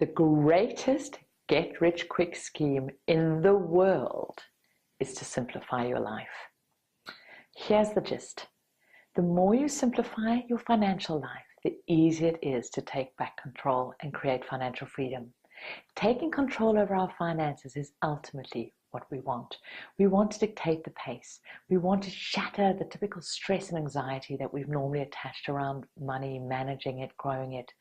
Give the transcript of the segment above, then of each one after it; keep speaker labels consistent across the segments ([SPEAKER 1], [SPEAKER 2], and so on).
[SPEAKER 1] The greatest get-rich-quick scheme in the world is to simplify your life. Here's the gist. The more you simplify your financial life, the easier it is to take back control and create financial freedom. Taking control over our finances is ultimately what we want. We want to dictate the pace. We want to shatter the typical stress and anxiety that we've normally attached around money, managing it, growing it.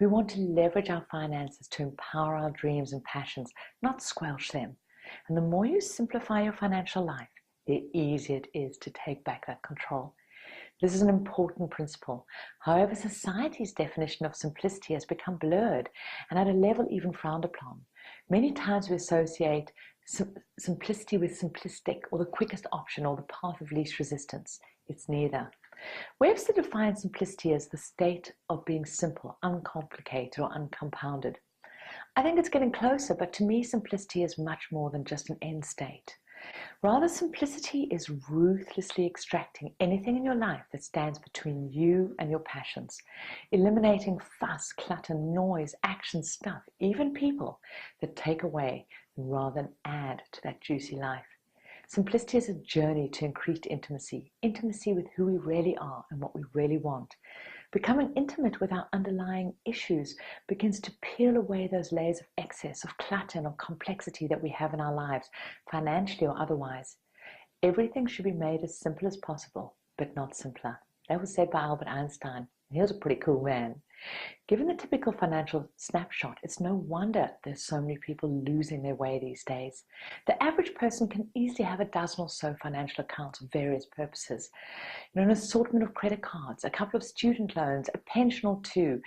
[SPEAKER 1] We want to leverage our finances to empower our dreams and passions, not squelch them. And the more you simplify your financial life, the easier it is to take back that control. This is an important principle. However, society's definition of simplicity has become blurred and at a level even frowned upon. Many times we associate simplicity with simplistic or the quickest option or the path of least resistance. It's neither. Webster defines simplicity as the state of being simple, uncomplicated, or uncompounded. I think it's getting closer, but to me simplicity is much more than just an end state. Rather, simplicity is ruthlessly extracting anything in your life that stands between you and your passions, eliminating fuss, clutter, noise, action, stuff, even people that take away rather than add to that juicy life. Simplicity is a journey to increased intimacy with who we really are and what we really want. Becoming intimate with our underlying issues begins to peel away those layers of excess, of clutter and of complexity that we have in our lives, financially or otherwise. Everything should be made as simple as possible, but not simpler. That was said by Albert Einstein. He was a pretty cool man. Given the typical financial snapshot, it's no wonder there's so many people losing their way these days. The average person can easily have a dozen or so financial accounts for various purposes. An assortment of credit cards, a couple of student loans, a pension or two,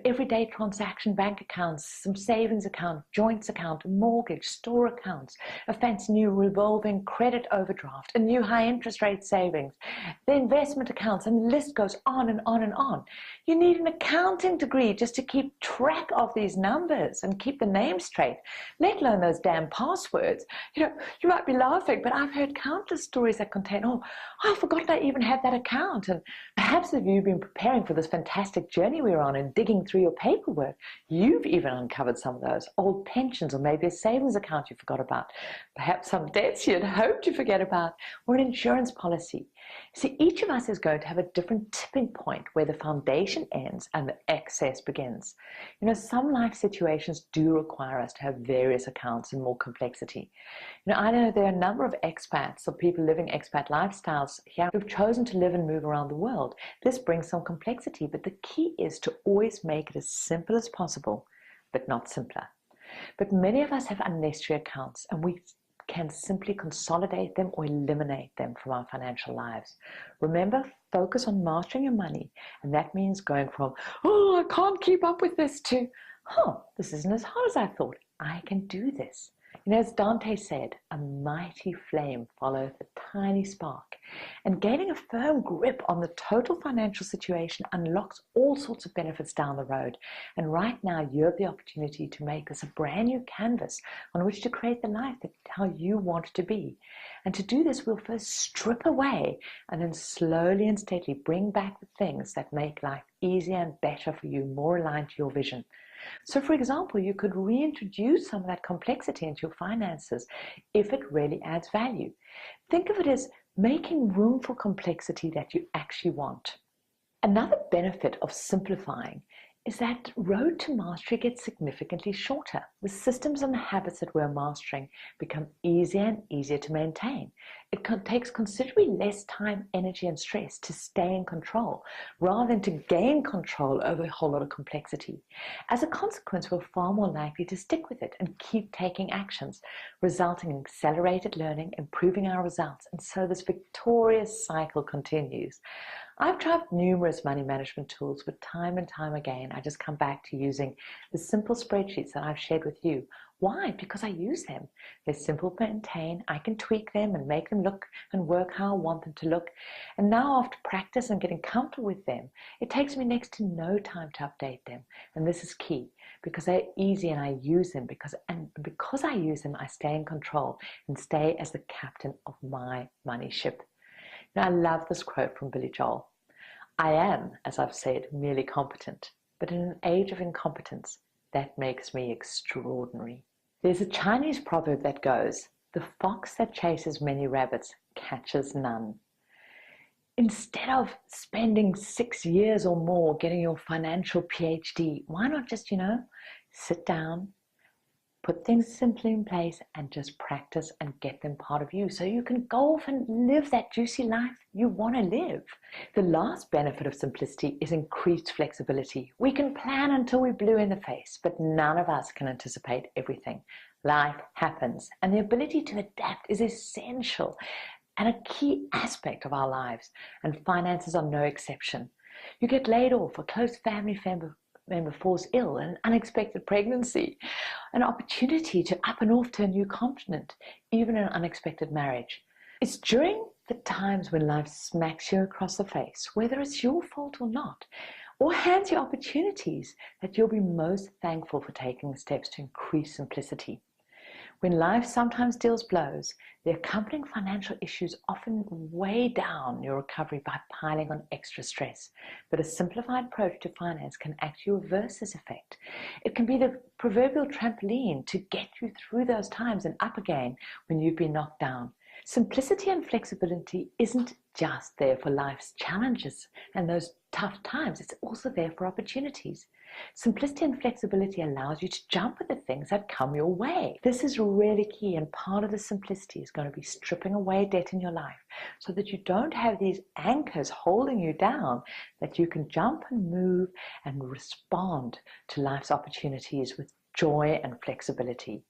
[SPEAKER 1] everyday transaction bank accounts, some savings account, joints account, a mortgage, store accounts, a fancy new revolving credit overdraft, a new high interest rate savings, the investment accounts, and the list goes on and on and on. You need an accounting degree just to keep track of these numbers and keep the names straight, let alone those damn passwords. You might be laughing, but I've heard countless stories that contain, I forgot I even had that account. And perhaps if you've been preparing for this fantastic journey we're on and digging through your paperwork, you've even uncovered some of those old pensions or maybe a savings account you forgot about, perhaps some debts you'd hoped to forget about, or an insurance policy. See, each of us is going to have a different tipping point where the foundation ends and the excess begins. Some life situations do require us to have various accounts and more complexity. I know there are a number of expats or people living expat lifestyles here who've chosen to live and move around the world. This brings some complexity, but the key is to always make it as simple as possible, but not simpler. But many of us have unnecessary accounts, and we can simply consolidate them or eliminate them from our financial lives. Remember, focus on mastering your money, and that means going from, I can't keep up with this, to, this isn't as hard as I thought. I can do this. As Dante said, a mighty flame followeth a tiny spark. And gaining a firm grip on the total financial situation unlocks all sorts of benefits down the road. And right now, you have the opportunity to make this a brand new canvas on which to create the life that how you want it to be. And to do this, we'll first strip away and then slowly and steadily bring back the things that make life easier and better for you, more aligned to your vision. So, for example, you could reintroduce some of that complexity into your finances if it really adds value. Think of it as making room for complexity that you actually want. Another benefit of simplifying is that road to mastery gets significantly shorter. The systems and the habits that we're mastering become easier and easier to maintain. It takes considerably less time, energy, and stress to stay in control rather than to gain control over a whole lot of complexity. As a consequence, we're far more likely to stick with it and keep taking actions, resulting in accelerated learning, improving our results, and so this victorious cycle continues. I've tried numerous money management tools, but time and time again, I just come back to using the simple spreadsheets that I've shared with you. Why? Because I use them. They're simple to maintain. I can tweak them and make them look and work how I want them to look. And now after practice and getting comfortable with them, it takes me next to no time to update them. And this is key because they're easy and I use them because I use them, I stay in control and stay as the captain of my money ship. Now, I love this quote from Billy Joel. I am, as I've said, merely competent, but in an age of incompetence, That makes me extraordinary. There's a Chinese proverb that goes, "The fox that chases many rabbits catches none." Instead of spending 6 years or more getting your financial PhD, why not just, sit down, put things simply in place and just practice and get them part of you so you can go off and live that juicy life you want to live. The last benefit of simplicity is increased flexibility. We can plan until we're blue in the face, but none of us can anticipate everything. Life happens, and the ability to adapt is essential and a key aspect of our lives, and finances are no exception. You get laid off, a close family member falls ill, an unexpected pregnancy, an opportunity to up and off to a new continent, even an unexpected marriage. It's during the times when life smacks you across the face, whether it's your fault or not, or hands you opportunities, that you'll be most thankful for taking the steps to increase simplicity. When life sometimes deals blows, the accompanying financial issues often weigh down your recovery by piling on extra stress. But a simplified approach to finance can actually reverse this effect. It can be the proverbial trampoline to get you through those times and up again when you've been knocked down. Simplicity and flexibility isn't just there for life's challenges and those tough times, it's also there for opportunities. Simplicity and flexibility allows you to jump at the things that come your way. This is really key, and part of the simplicity is going to be stripping away debt in your life so that you don't have these anchors holding you down, that you can jump and move and respond to life's opportunities with joy and flexibility.